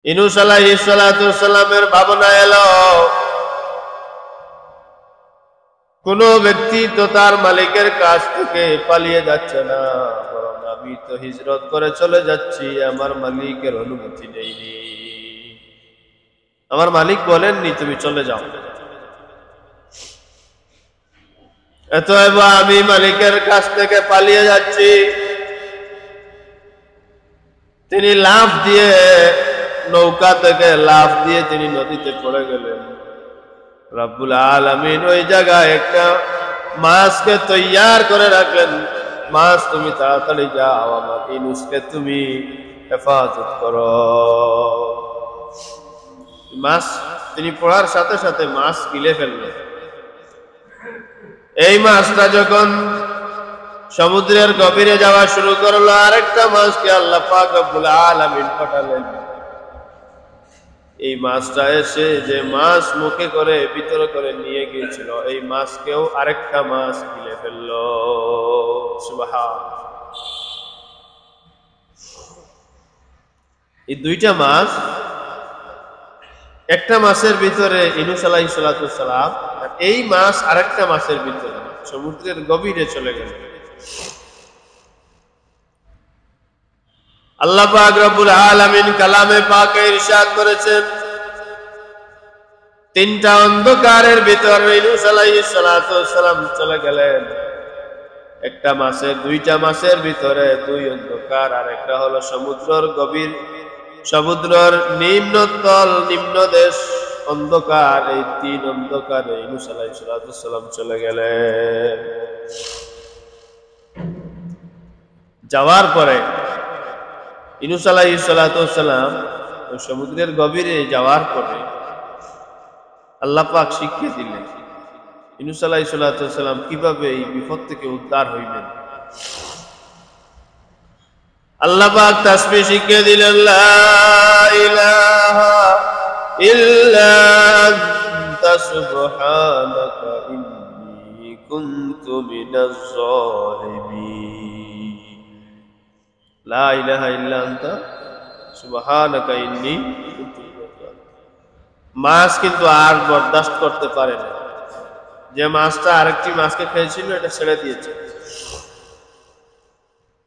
ইউনূস আলাইহিস সালাতু ওয়াস সালামের ভাবনা এলো কোন ব্যক্তি তো তার মালিকের কাছ থেকে পালিয়ে যাচ্ছে না, বরং আমি তো হিজরত করে চলে যাচ্ছি, আমার মালিকের অনুমতি নেইনি, আমার মালিক বলেননি তুমি চলে যাও। অতএব আমি মালিকের কাছ থেকে পালিয়ে যাচ্ছি। তিনি লাফ দিয়ে নৌকা থেকে লাফ দিয়ে তিনি নদীতে পড়ে গেলেন। রব্বুল আলামিন ওই জায়গায় একটা মাছকে তৈয়ার করে রাখলেন, মাছ তুমি তাড়াতাড়ি যাও, আমার ইউনূসকে তুমি হেফাজত করো। মাছ তিনি পড়ার সাথে সাথে মাছ গিলে ফেললেন। এই মাছটা যখন সমুদ্রের গভীরে যাওয়া শুরু করলো, আরেকটা মাছকে আল্লাহ পাক রব্বুল আলামিন পাঠালেন। এই মাছটা এসে যে মাছ মুখে করে ভিতরে করে নিয়ে গিয়েছিল, এই মাছকেও আরেকটা মাছ গিলে ফেলল। সুবহানাল্লাহ। এই দুইটা মাছ, একটা মাছের ভিতরে ইউনূস আলাইহিস সালাতু ওয়াস সালাম, আর এই মাছ আরেকটা মাছের ভিতরে সমুদ্রের গভীরে চলে গেল। আল্লাহ পাক রব্বুল আলামিন কালামে পাকে ইরশাদ করেছেন, তিনটা অন্ধকারের ভিতরে ইউনূস আলাইহিস সালাতু ওয়াস সালাম চলে গেলেন। একটা মাছের, দুইটা মাছের ভিতরে দুই অন্ধকার, আর একটা হলো সমুদ্রের গভীর, সমুদ্রের নিম্নতল নিম্ন দেশ অন্ধকার। এই তিন অন্ধকারে ইউনূস আলাইহিস সালাতু ওয়াস সালাম চলে গেলেন। যাওয়ার পরে ইউনূস আলাইহিস সালাতু ওয়াস সালাম ওই সমুদ্রের গভীরে যাওয়ার পরে আল্লাহ পাক শিখিয়ে দিলেন ইউনূস আলাইহিস সালাতু ওয়াস সালাম কিভাবে এই বিপদ থেকে উদ্ধার হইবেন। আল্লাহ পাক তাসবিহ শিখিয়ে দিলেন, লা ইলাহা ইল্লা আনতা সুবহানাকা ইন্নী কুনতু মিনাজ জালিমিন। লা ইলাহা ইল্লা আনতা সুবহানাকা ইন্নী কুনতু মিনাজ জালিমিন। মাছ কিন্তু আর বরদাস্ত করতে পারে না। যে মাছটা আরেকটি মাছকে খেয়েছিল, এটা ছেড়ে দিয়েছে।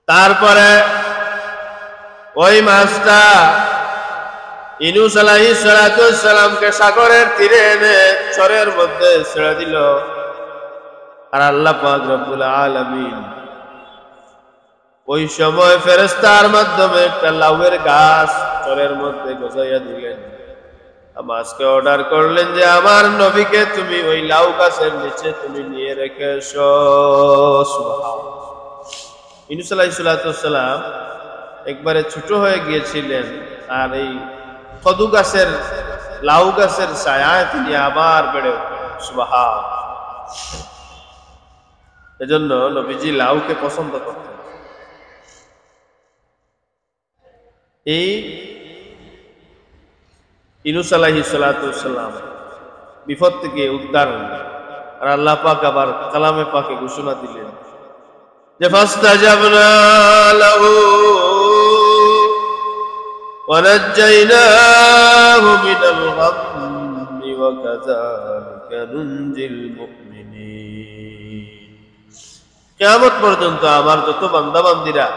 তারপরে ওই মাছটা ইউনূস আলাইহিস সালাতু ওয়াস সালামকে সাগরের তীরে এনে চরের মধ্যে ছেড়ে দিল। আর আল্লাহ পাক রব্বুল আলামিন ওই সময় ফেরেশতার মাধ্যমে একটা লাউয়ের গাছ চরের মধ্যে গজাইয়া দিলেন। মাছকে অর্ডার করলেন যে আমার নবীকে তুমি ওই লাউ গাছের নিচে তুমি নিয়ে রেখে এসো। সুবহানাল্লাহ। ইউনূস আলাইহিস সালাতু ওয়াস সালাম একবারে ছোট হয়ে গিয়েছিলেন, আর এই কদু গাছের, লাউ গাছের ছায়ায় তিনি আবার বেড়ে উঠলেন। সুবহানাল্লাহ। এজন্য নবীজি লাউকে পছন্দ করতেন। এই ইউনূস আলাইহিস সালাতু ওয়াস সালাম বিপদ থেকে উদ্ধার হলেন। আর আল্লাহ পাক আবার কালামে পাকে ঘোষণা দিলেন যে ফাস্তাজাবনা লাহু ওয়া নাজ্জায়নাহু মিনাল গাম্মি ওয়া কাযালিকা নুনজিল মুমিনিন। কিয়ামত পর্যন্ত আমার যত বান্দা বান্দীরা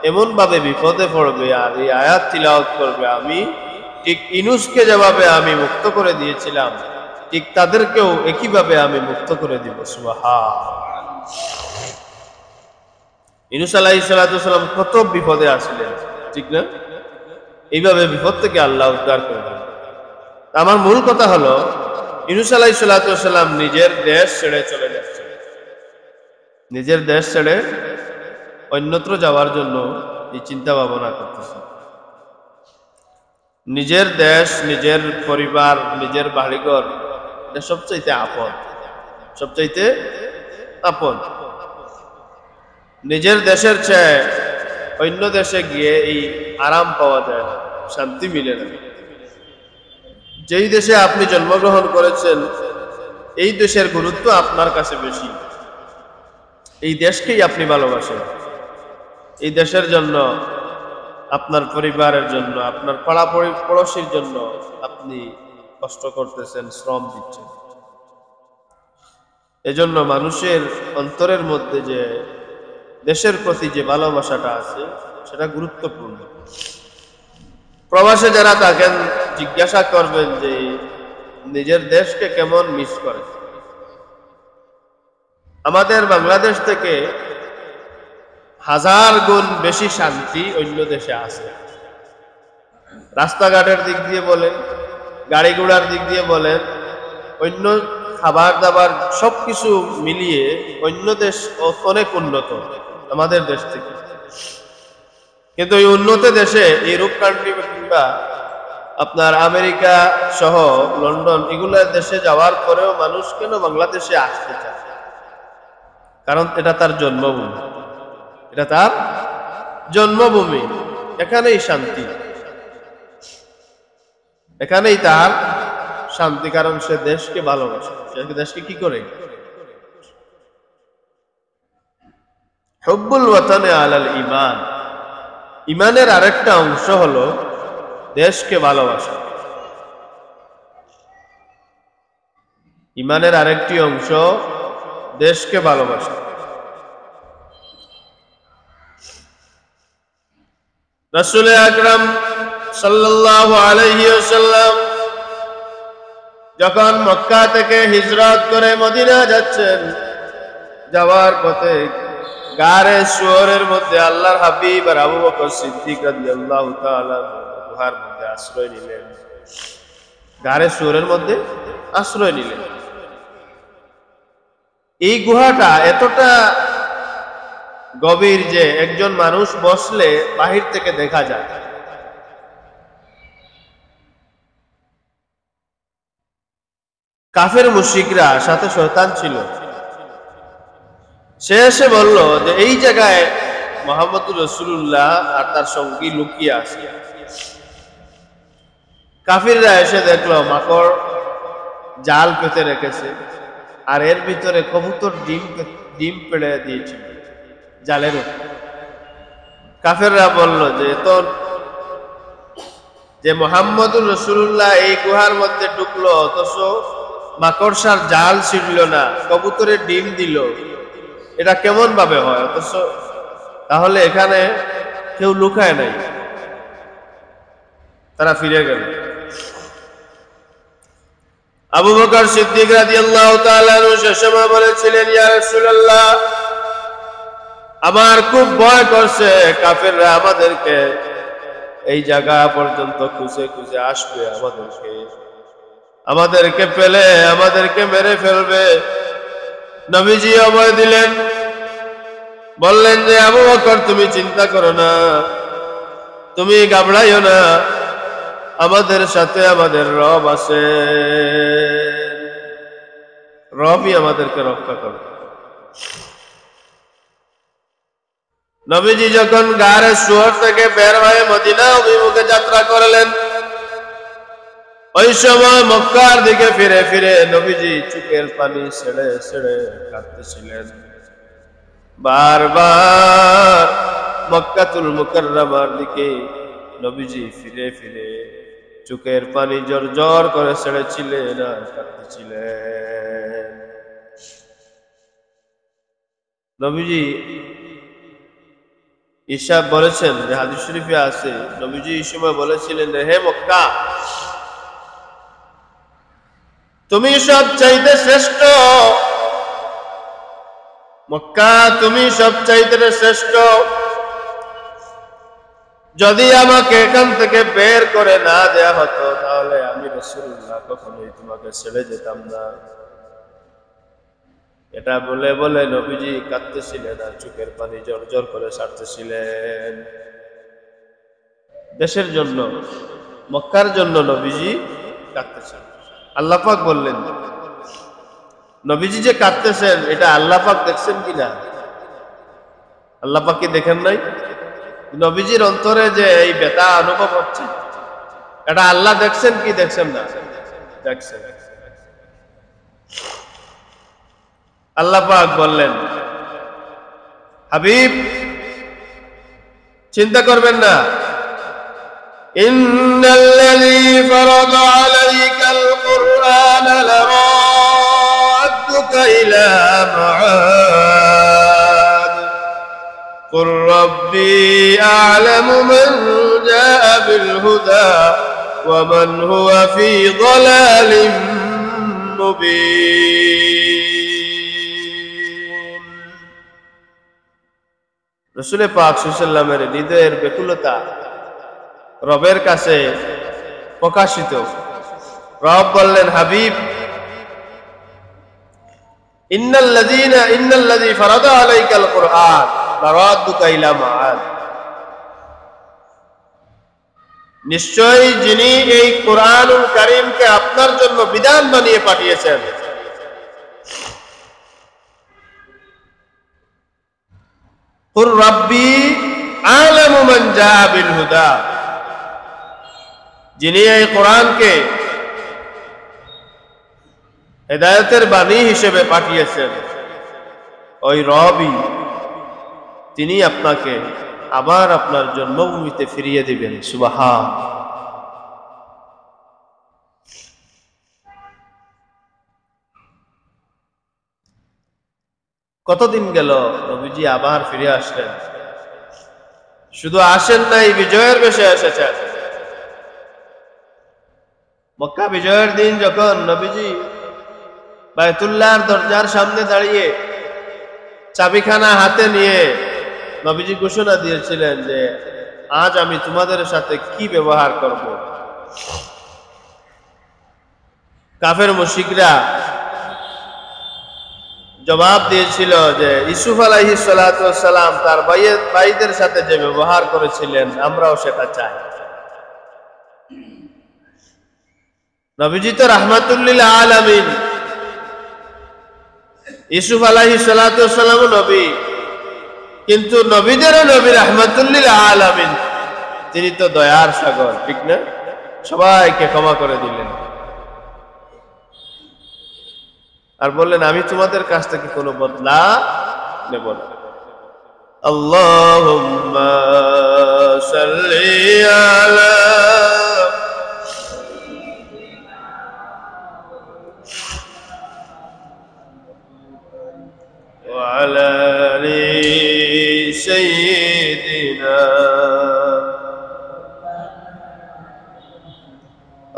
এমন ভাবে বিপদে পড়বে আর এই আয়াত তিলাওয়াত করবে, আমি ঠিক ইউনূসকে যেভাবে আমি মুক্ত করে দিয়েছিলাম, ঠিক তাদেরকেও একইভাবে আমি মুক্ত করে দিব। সুবহানাল্লাহ। ইউনূস আলাইহিস সালাতু ওয়াস সালাম কত বিপদে আসলেন, ঠিক না? এইভাবে বিপদ থেকে আল্লাহ উদ্ধার করবেন। আমার মূল কথা হলো, ইউনূস আলাইহিস সালাতু ওয়াস সালাম নিজের দেশ ছেড়ে চলে যাচ্ছেন। নিজের দেশ ছেড়ে অন্যত্র যাওয়ার জন্য এই চিন্তা ভাবনা করতেছেন। নিজের দেশ, নিজের পরিবার, নিজের বাড়িঘর, এটা সবচাইতে আপন, সবচাইতে আপন। নিজের দেশের চেয়ে অন্য দেশে গিয়ে এই আরাম পাওয়া যায় না, শান্তি মিলে না। যেই দেশে আপনি জন্মগ্রহণ করেছেন, এই দেশের গুরুত্ব আপনার কাছে বেশি। এই দেশকেই আপনি ভালোবাসেন। এই দেশের জন্য আপনার পরিবারের জন্য, আপনার পাড়া পড়োশির জন্য আপনি কষ্ট করতেছেন, শ্রম দিচ্ছেন। এজন্য মানুষের অন্তরের মধ্যে যে দেশের প্রতি যে ভালোবাসাটা আছে সেটা গুরুত্বপূর্ণ। প্রবাসে যারা থাকেন জিজ্ঞাসা করবেন যে নিজের দেশকে কেমন মিস করে। আমাদের বাংলাদেশ থেকে হাজার গুণ বেশি শান্তি অন্য দেশে আছে। রাস্তাঘাটের দিক দিয়ে বলেন, গাড়ি ঘোড়ার দিক দিয়ে বলেন, অন্য খাবার দাবার সবকিছু মিলিয়ে অন্য দেশ অনেক উন্নত আমাদের দেশ থেকে। কিন্তু এই উন্নত দেশে ইউরোপ কান্ট্রি কিংবা আপনার আমেরিকা সহ লন্ডন এগুলা দেশে যাওয়ার পরেও মানুষ কেন বাংলাদেশে আসতে চায়? কারণ এটা তার জন্মভূমি, এটা তার জন্মভূমি। এখানেই শান্তি, এখানেই তার শান্তি, কারণ সে দেশকে ভালোবাসে। সে দেশকে কি করে? হুব্বুল ওয়াতানে আলাল ঈমান। ঈমানের আরেকটা অংশ হলো দেশকে ভালোবাসা। ঈমানের আরেকটি অংশ দেশকে ভালোবাসা। রাসূল আকরাম সাল্লাল্লাহু আলাইহি ওয়াসাল্লাম যখন মক্কা থেকে হিজরত করে মদিনা যাচ্ছেন, যাওয়ার পথে গারে শুয়োরের মধ্যে আল্লাহর হাবিব আর আবু বকর সিদ্দিক রাদিয়াল্লাহু তাআলা গুহার মধ্যে আশ্রয় নিলেন। গারে শুয়োরের মধ্যে আশ্রয় নিলেন। এই গুহাটা এতটা গভীর যে একজন মানুষ বসলে বাহির থেকে দেখা যায়। কাফের মুশরিকরা সাথে শয়তান ছিল, সে এসে বলল যে এই জায়গায় মুহাম্মদুর রাসূলুল্লাহ আর তার সঙ্গী লুকিয়ে আছে। কাফিররা এসে দেখলো মাকড় জাল পেতে রেখেছে, আর এর ভিতরে কবুতর ডিম পেড়ে দিয়েছিল জালের উপর। কাফেররা বলল যে মুহাম্মদুর রাসূলুল্লাহ এই গুহার মধ্যে ঢুকলো, অথচ মাকড়সার জাল ছিড়ল না, কবুতরের ডিম দিল, এটা কেমন ভাবে হয়? অথচ তাহলে এখানে কেউ লুকায় নাই। তারা ফিরে গেল। আবু বকর সিদ্দিক রাদিয়াল্লাহু তাআলা সে সময় বলেছিলেন, ইয়া রাসূলুল্লাহ, আমার খুব ভয় করছে, কাফেররা আমাদেরকে এই জায়গা পর্যন্ত খুঁজে খুঁজে আসবে, আমাদেরকে পেলে আমাদেরকে মেরে ফেলবে। নবীজি অভয় দিলেন, বললেন যে আবু বকর তুমি চিন্তা করো না, তুমি ঘাবড়াইও না, আমাদের সাথে আমাদের রব আছে, রবই আমাদেরকে রক্ষা করবে। নবীজি যখন গারে শুয়োর থেকে বের হয়ে মদিনা অভিমুখে যাত্রা করলেন, ওই সময় মক্কার দিকে ফিরে ফিরে নবীজি চোখের পানি ছেড়ে ছেড়ে কাঁদতেছিলেন। বারবার মক্কাতুল মুকাররমার দিকে নবীজি ফিরে ফিরে চোখের পানি জর্জর করে ছেড়েছিলেন আর কাঁদতেছিলেন। নবীজি ঈশা বলেছেন যে হাদিস শরীফে আছে, নবীজি এই সময় বলেছিলেন, হে মক্কা, তুমি সব চাইতে শ্রেষ্ঠ, মক্কা তুমি সব চাইতে শ্রেষ্ঠ। যদি আমাকে এখান থেকে বের করে না দেয়া হতো, তাহলে আমি রাসূলুল্লাহ কখনোই তোমাকে ছেড়ে যেতাম না। এটা বলে বলে নবীজি কাঁদতেছিলেন আর চোখের পানি জর্জর করে ছাড়তেছিলেন। দেশের জন্য, মক্কার জন্য নবীজি কাঁদতেছেন। আল্লাহ পাক বললেন, নবীজি যে কাঁদতেছেন এটা আল্লাহ পাক দেখছেন কিনা? আল্লাহ পাক কি দেখেন নাই? নবীজির অন্তরে যে এই ব্যথা অনুভব হচ্ছে, এটা আল্লাহ দেখছেন কি দেখছেন না? দেখছেন। আল্লাহ পাক বললেন, হাবিব চিন্তা করবেন না, ইন্নাল্লাযী ফারাদা আলাইকাল কুরআন লারাদ্দুকা ইলা মাআদ কুর রাব্বী আ'লামু মান জাআ বিল হুদা ওয়া মান হুয়া ফী যালালিম মুবিন। রাসূল পাক সাল্লাল্লাহু আলাইহি ওয়াসাল্লামের হৃদয়ের ব্যাকুলতা রবের কাছে প্রকাশিত। রব বললেন, হাবিব, ইন্নাল্লাযী ফারাদা আলাইকাল কুরআন লারাদ্দুকা ইলা মাআদ, নিশ্চয়ই যিনি এই কুরআনুল কারীমকে আপনার জন্য বিধান বানিয়ে পাঠিয়েছেন, কুর রাব্বী আ'লামু মান জাআ বিল হুদা, যিনি এই কোরআনকে হেদায়েতের বাণী হিসেবে পাঠিয়েছেন, ওই রবই তিনি আপনাকে আবার আপনার জন্মভূমিতে ফিরিয়ে দিবেন। সুবহান। কতদিন গেল, নবীজি আবার ফিরে আসলেন। শুধু আসেন নাই, বিজয়ের বেশে এসেছেন। মক্কা বিজয়ের দিন যখন নবীজি বায়তুল্লাহর দরজার সামনে দাঁড়িয়ে চাবিখানা হাতে নিয়ে নবীজি ঘোষণা দিয়েছিলেন যে আজ আমি তোমাদের সাথে কি ব্যবহার করব। কাফের মুশরিকরা জবাব দিয়েছিল যে ইউসুফ আলাইহিস সালাতু ওয়াস সালাম তার ভাইদের সাথে যে ব্যবহার করেছিলেন আমরাও সেটা চাই। নবীজি তো রাহমাতুল লিল আলামিন, ইউসুফ আলাইহিস সালাতু ওয়াস সালাম নবী, কিন্তু নবীদেরও নবী রাহমাতুল লিল আলামিন, তিনি তো দয়ার সাগর, ঠিক না? সবাইকে ক্ষমা করে দিলেন আর বললেন আমি তোমাদের কাছ থেকে কোনো বদলা নেব না। আল্লাহুম্মা সাল্লি আলা ওয়া আলা আলি সাইয়্যিদিনা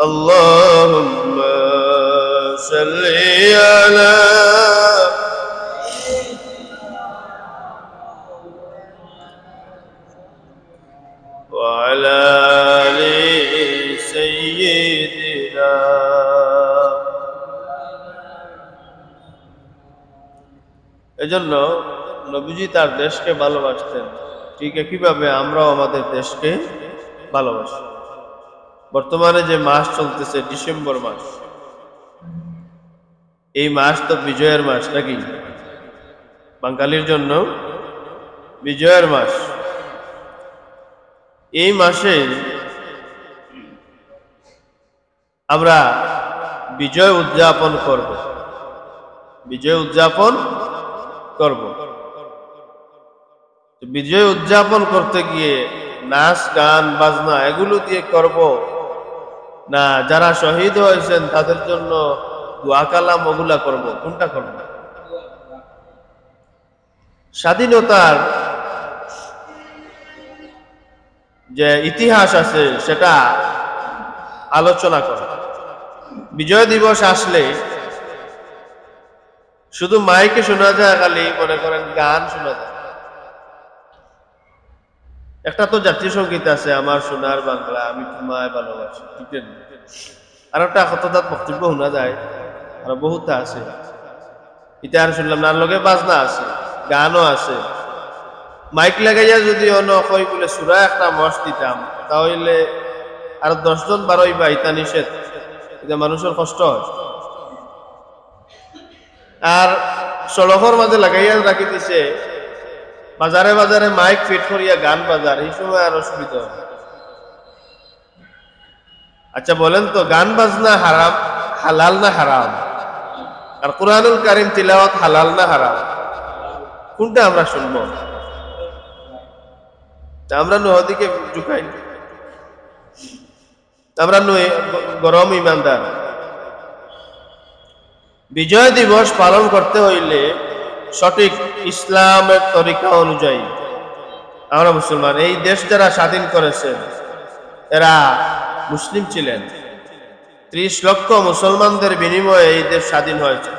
আল্লাহুম্মা সাল্লি আলা ওয়া আলা আলি সাইয়্যিদিনা। এজন্য নবীজি তার দেশকে ভালোবাসতেন, ঠিক একইভাবে আমরাও আমাদের দেশকে ভালোবাসি। বর্তমানে যে মাস চলতেছে ডিসেম্বর মাস, এই মাস তো বিজয়ের মাস নাকি? বাঙালির জন্য বিজয়ের মাস। এই মাসে আমরা বিজয় উদযাপন করব, বিজয় উদযাপন করব। বিজয় উদযাপন করতে গিয়ে নাচ গান বাজনা এগুলো দিয়ে করব না যারা শহীদ হয়েছেন তাদের জন্য দোয়া কালাম ওগুলা করব? কোনটা করব? স্বাধীনতার যে ইতিহাস আছে সেটা আলোচনা করা। বিজয় দিবস আসলে শুধু মাইকে শোনা যায়, খালি মনে করেন গান শোনা যায়। একটা তো জাতীয় সঙ্গীত আছে, আমার সোনার বাংলা আমি তোমায় ভালোবাসি, ঠিক না? আর একটা কতটা বক্তব্য শোনা যায়, আর বহুতা আছে। এটা আর শুনলাম না, লগে বাজনা আছে, গানও আছে। মাইক লাগাইয়া যদি অন্য কই বলে সুরা একটা মস দিতাম, তাহলে আর 10 জন 12 বা ইতা নিষেধ, এটা মানুষের কষ্ট হয়। আর সড়কের মাঝে লাগাইয়া রাখি দিছে, বাজারে বাজারে মাইক ফিট করিয়া গান বাজার, এই সময় আর অসুবিধা হয়। আচ্ছা বলেন তো, গান বাজনা হারাম, হালাল না হারাম? আর কুরআনুল কারীম তিলাওয়াত হালাল না হারাম? কোনটা আমরা শুনবো? আমরা নদীকে ঝুঁকাই। আমরা গরম ইমানদার, বিজয় দিবস পালন করতে হইলে সঠিক ইসলামের তরিকা অনুযায়ী আমরা মুসলমান। এই দেশ যারা স্বাধীন করেছেন এরা মুসলিম ছিলেন। 30 লক্ষ মুসলমানদের বিনিময়ে এই দেশ স্বাধীন হয়েছে।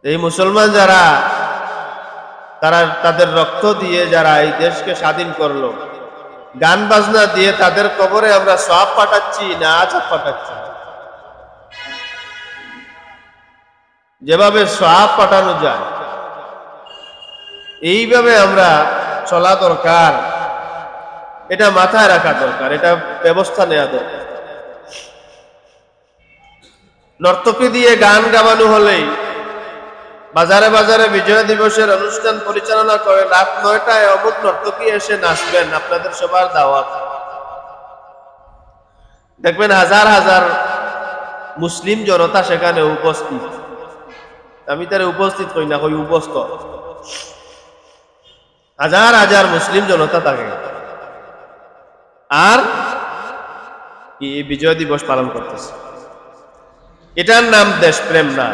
এই মুসলমান যারা তাদের রক্ত দিয়ে যারা এই দেশকে স্বাধীন করলো, গান বাজনা দিয়ে তাদের কবরে আমরা সওয়াব পাঠাচ্ছি না আযাব পাঠাচ্ছি? যেভাবে সওয়াব পাঠানো যায় এইভাবে আমরা চলা দরকার, এটা মাথায় রাখা দরকার, এটা ব্যবস্থা নেওয়া দরকার। নর্তকী দিয়ে গান গাওয়ানো হলেই বাজারে বাজারে বিজয় দিবসের অনুষ্ঠান পরিচালনা করে রাত 9টায় অমুক নর্তকী এসে নাচবেন, আপনাদের সবার দাওয়াত। দেখবেন হাজার হাজার মুসলিম জনতা সেখানে উপস্থিত। আমি তারা উপস্থিত হই না, হই উপস্থিত। হাজার হাজার মুসলিম জনতা থাকে আর কি বিজয় দিবস পালন করতেছে। এটার নাম দেশপ্রেম না।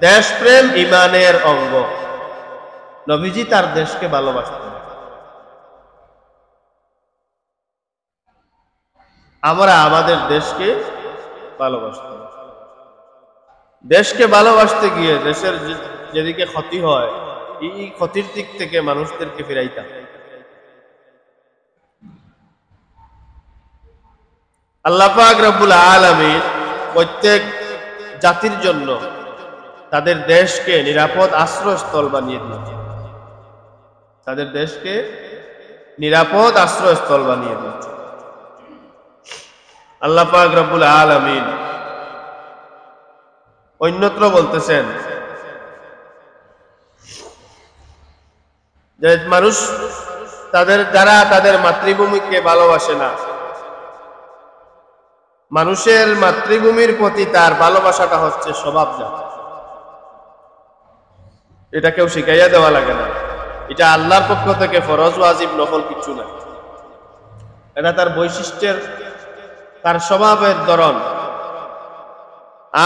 দেশপ্রেম ইমানের অঙ্গ। নবীজি তার দেশকে ভালোবাসতেন। আমরা আমাদের দেশকে ভালোবাসতাম। দেশকে ভালোবাসতে গিয়ে দেশের যেদিকে ক্ষতি হয় এই ক্ষতির দিক থেকে মানুষদেরকে ফিরাইতাম। আল্লাহ পাক রব্বুল আলামিন প্রত্যেক জাতির জন্য তাদের দেশকে নিরাপদ আশ্রয়স্থল বানিয়ে দিয়েছেন। তাদের দেশকে নিরাপদ আশ্রয়স্থল বানিয়ে দিয়েছেন। আল্লাহ পাক রব্বুল আলামিন অন্যত্র বলতেছেন যে মানুষ যারা তাদের মাতৃভূমিকে ভালোবাসে না, মানুষের মাতৃভূমির প্রতি তার ভালোবাসাটা হচ্ছে স্বভাবজাত। এটা কেউ শিখাইয়া দেওয়া লাগে না। এটা আল্লাহর পক্ষ থেকে ফরজ ওয়াজিব নফল কিছু না। এটা তার বৈশিষ্ট্যের, তার স্বভাবের ধরন।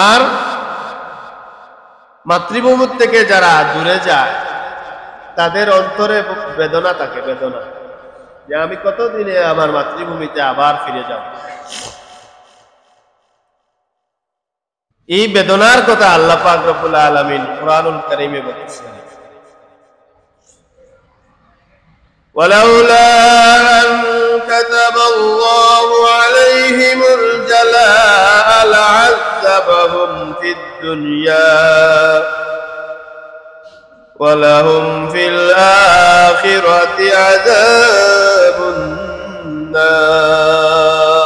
আর মাতৃভূমি থেকে যারা দূরে যায় তাদের অন্তরে বেদনা থাকে, বেদনা যে আমি কতদিনে আমার মাতৃভূমিতে আবার ফিরে যাব। এই বেদনার কথা আল্লাহ পাক রব্বুল আলামিন কুরআনুল কারীমে বলেছেন। ওয়ালাউলা আন কাতাবাল্লাহু আলাইহিমুল জালাআ লা'আযাবাহুম ফিদ দুনিয়া ওয়া লাহুম ফিল আখিরাতি আযাবুন নার।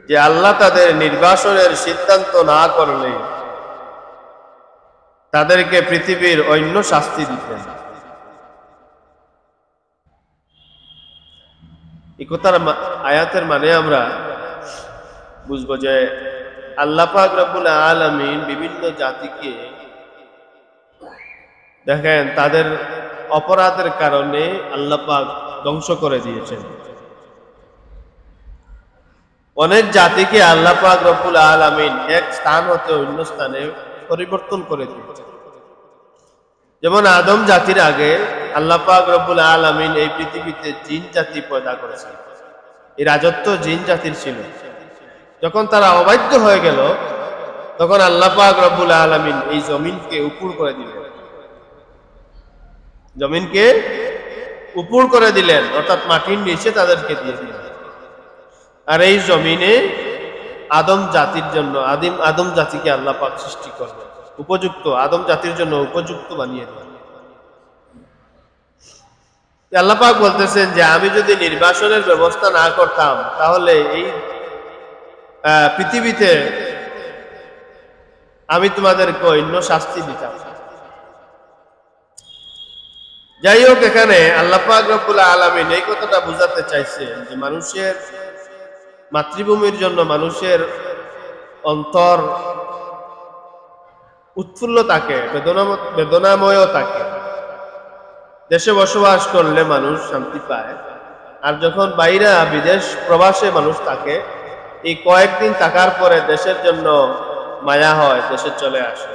যে আল্লাহ তাদের নির্বাসনের সিদ্ধান্ত না করলে তাদেরকে পৃথিবীর অন্য শাস্তি দিতেন। এই কথার আয়াতের মানে আমরা বুঝবো যে আল্লাহ পাক রব্বুল আলামিন বিভিন্ন জাতিকে দেখেন তাদের অপরাধের কারণে আল্লাহ পাক ধ্বংস করে দিয়েছেন। অনেক জাতিকে আল্লাহ পাক রব্বুল আলামিন এক স্থান হতে অন্য স্থানে পরিবর্তন করে দিয়েছেন। যেমন আদম জাতির আগে আল্লাহ পাক রব্বুল আলামিন এই পৃথিবীতে জিন জাতি পয়দা করেছেন। এই রাজত্ব জিন জাতির ছিল। যখন তারা অবাধ্য হয়ে গেল তখন আল্লাহ পাক রব্বুল আলামিন এই জমিনকে উপুড় করে দিলেন। জমিনকে উপুড় করে দিলেন, অর্থাৎ মাটির নিচে তাদেরকে দিয়ে দিলেন। আর এই জমিনে আদম জাতির জন্য আদম জাতিকে আল্লাহ পাক সৃষ্টি করলেন, উপযুক্ত আদম জাতির জন্য উপযুক্ত বানিয়ে দিলেন। আল্লাহ পাক বলতেছেন যে আমি যদি নির্বাসনের ব্যবস্থা না করতাম তাহলে এই পৃথিবীতে আমি তোমাদেরকে অন্য শাস্তি দিতাম। যাই হোক, এখানে আল্লাহ পাক রব্বুল আলামিন এই কথাটা বোঝাতে চাইছেন যে মানুষের মাতৃভূমির জন্য মানুষের অন্তর উৎফুল্ল থাকে, বেদনাময়ও থাকে। দেশে বসবাস করলে মানুষ শান্তি পায়, আর যখন বাইরে বিদেশ প্রবাসে মানুষ থাকে, এই কয়েকদিন থাকার পরে দেশের জন্য মায়া হয়, দেশে চলে আসে,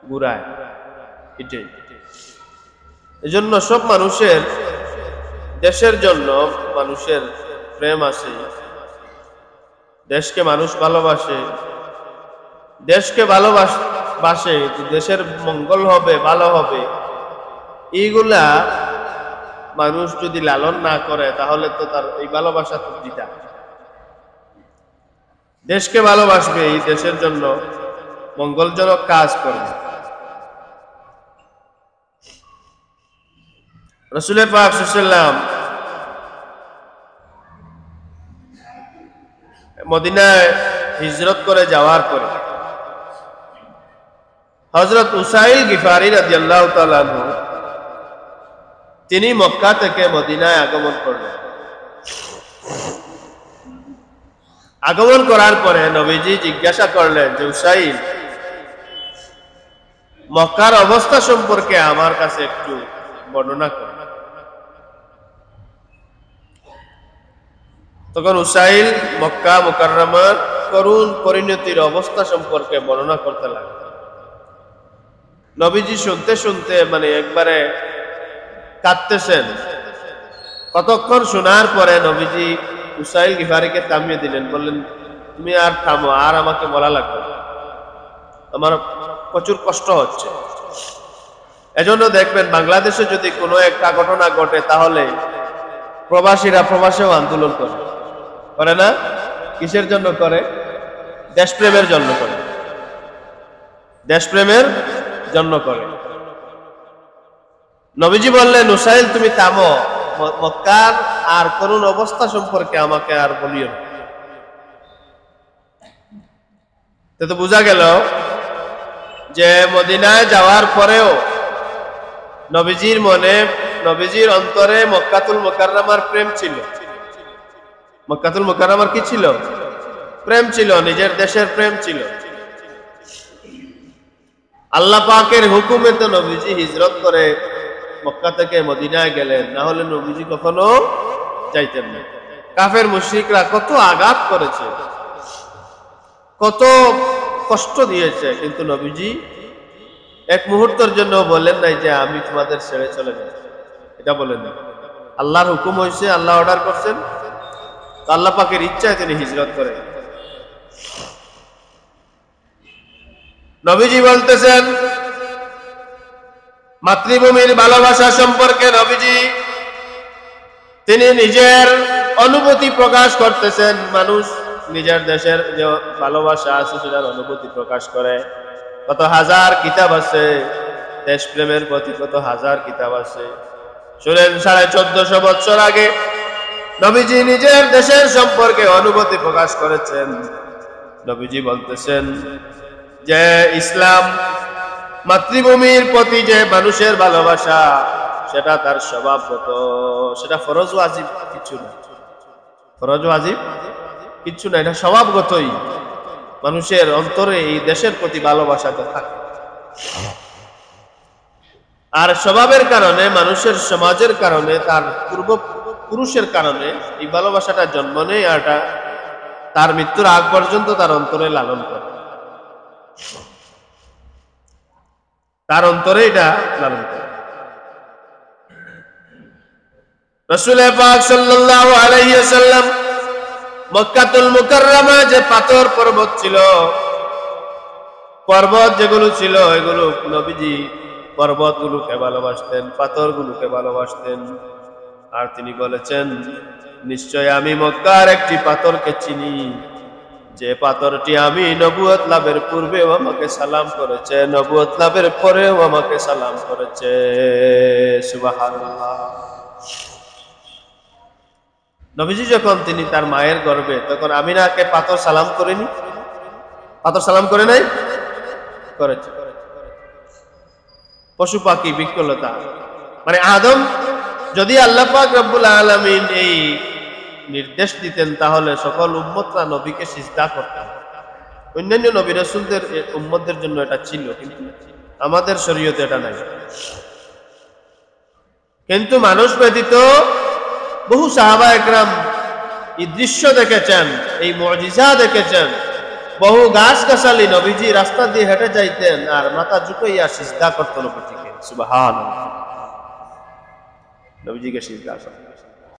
ঘুরায়। এটাই এজন্য সব মানুষের দেশের জন্য মানুষের প্রেম আছে, দেশকে মানুষ ভালোবাসে, দেশকে ভালোবাসে, দেশের মঙ্গল হবে, ভালো হবে, এইগুলা মানুষ যদি লালন না করে তাহলে তো তার এই ভালোবাসা তো দিতা। দেশকে ভালোবাসবে, এই দেশের জন্য মঙ্গলজনক কাজ করবে। রাসূল পাক সাল্লাল্লাহু আলাইহি ওয়াসাল্লাম মদিনায় হিজরত করে যাওয়ার পরে হযরত উসাইল গিফারি রাদিয়াল্লাহু তাআলা আনহু তিনি মক্কা থেকে মদিনায় আগমন করলেন। আগমন করার পরে নবীজি জিজ্ঞাসা করলেন যে উসাইল, মক্কার অবস্থা সম্পর্কে আমার কাছে একটু বর্ণনা করুন। তখন উসাইল মক্কা মুকাররমার করুণ পরিণতির অবস্থা সম্পর্কে বর্ণনা করতে লাগলেন। নবীজি শুনতে শুনতে একবারে কাঁদতেছেন। কতক্ষণ শোনার পরে নবীজি উসাইল গিফারিকে থামিয়ে দিলেন, বললেন তুমি আর থামো, আর আমাকে বলা লাগবে না, আমার প্রচুর কষ্ট হচ্ছে। এজন্য দেখবেন বাংলাদেশে যদি কোনো একটা ঘটনা ঘটে তাহলে প্রবাসীরা প্রবাসেও আন্দোলন করে না? কিসের জন্য করে? দেশপ্রেমের জন্য করে, দেশপ্রেমের জন্য করে। নবীজি বললেন উসাইল তুমি থামো, মক্কার আর করুণ অবস্থা সম্পর্কে আমাকে আর বলিও না। তো বোঝা গেল যে মদিনায় যাওয়ার পরেও নবীজির মনে, নবীজির অন্তরে মক্কাতুল মুকাররমার প্রেম ছিল। মক্কাতুল মুকাররমার কি ছিল? প্রেম ছিল, নিজের দেশের প্রেম ছিল। আল্লাহ পাকের হুকুমে তো নবীজি হিজরত করে মক্কা থেকে মদিনায় গেলেন, না হলে নবীজি কখনো যাইতেন না। কাফের মুশরিকরা কত আঘাত করেছে, কত কষ্ট দিয়েছে, কিন্তু নবীজি এক মুহূর্তের জন্য বলেন নাই যে আমি তোমাদের ছেড়ে চলে যাব, এটা বলেন না। আল্লাহর হুকুম হয়েছে, আল্লাহ অর্ডার করছেন, আল্লাহ পাকের ইচ্ছায় তিনি হিজরত করেন। নবীজি বলতেছেন মাতৃভূমির ভালোবাসা সম্পর্কে নবীজি তিনি নিজের অনুভূতি প্রকাশ করতেছেন। মানুষ নিজের দেশের যে ভালোবাসা আছে সেটার অনুভূতি প্রকাশ করে। কত হাজার কিতাব আছে দেশপ্রেমের প্রতি, কত হাজার কিতাব আছে। শুনেন, 1450 বছর আগে নবীজি নিজের দেশের সম্পর্কে অনুভূতি প্রকাশ করেছেন। নবীজি বলতেছেন যে ইসলাম মাতৃভূমির প্রতি যে মানুষের ভালোবাসা সেটা তার স্বভাবগত, সেটা ফরজ ওয়াজিব কিছু না, ফরজ ওয়াজিব কিছু না, এটা স্বভাবগতই। মানুষের অন্তরে এই দেশের প্রতি ভালোবাসাটা থাকে, আর স্বভাবের কারণে, মানুষের সমাজের কারণে, তার পূর্বপুরুষের কারণে এই ভালোবাসাটা জন্ম নেয়, আর তার মৃত্যুর আগ পর্যন্ত তার অন্তরে লালন করে, তার অন্তরে এটা লালন করে। রাসূল পাক সাল্লাল্লাহু আলাইহি ওয়াসাল্লাম মক্কাতুল মুকাররমা যে পাথর পর্বত ছিল, পর্বত যেগুলো ছিল এগুলো নবীজি পর্বতগুলোকে ভালোবাসতেন, পাথরগুলোকে ভালোবাসতেন। আর তিনি বলেছেন নিশ্চয় আমি মক্কার একটি পাথরকে চিনি, যে পাথরটি আমি নবুয়ত লাভের পূর্বেও আমাকে সালাম করেছে, নবুয়ত লাভের পরেও আমাকে সালাম করেছে। সুবহানাল্লাহ। নবীজি যখন তিনি তার মায়ের গর্ভে, তখন আমিনাকে পাথর সালাম করেনি? পাথর সালাম করে নাই? করেছে। পশু পাখি বিকলতা, আদম যদি আল্লাহ পাক রব্বুল আলামিন এই নির্দেশ দিতেন তাহলে সকল উম্মতরা নবীকে সিজদা করতেন। অন্যান্য নবী রাসূলদের উম্মতদের জন্য এটা ছিল, কিন্তু আমাদের শরীয়তে এটা নাই। কিন্তু মানুষ ব্যতীত বহু সাহাবা একরাম এই দৃশ্য দেখেছেন, এই মুজিজা দেখেছেন। বহু গাছ গাছালি নবীজি রাস্তা দিয়ে হেঁটে যাইতেন আর মাথা ঝুঁকাইয়া সিজদা করতেন নবীজিকে। সুবহানাল্লাহ, নবীজিকে সিজদা করতেন।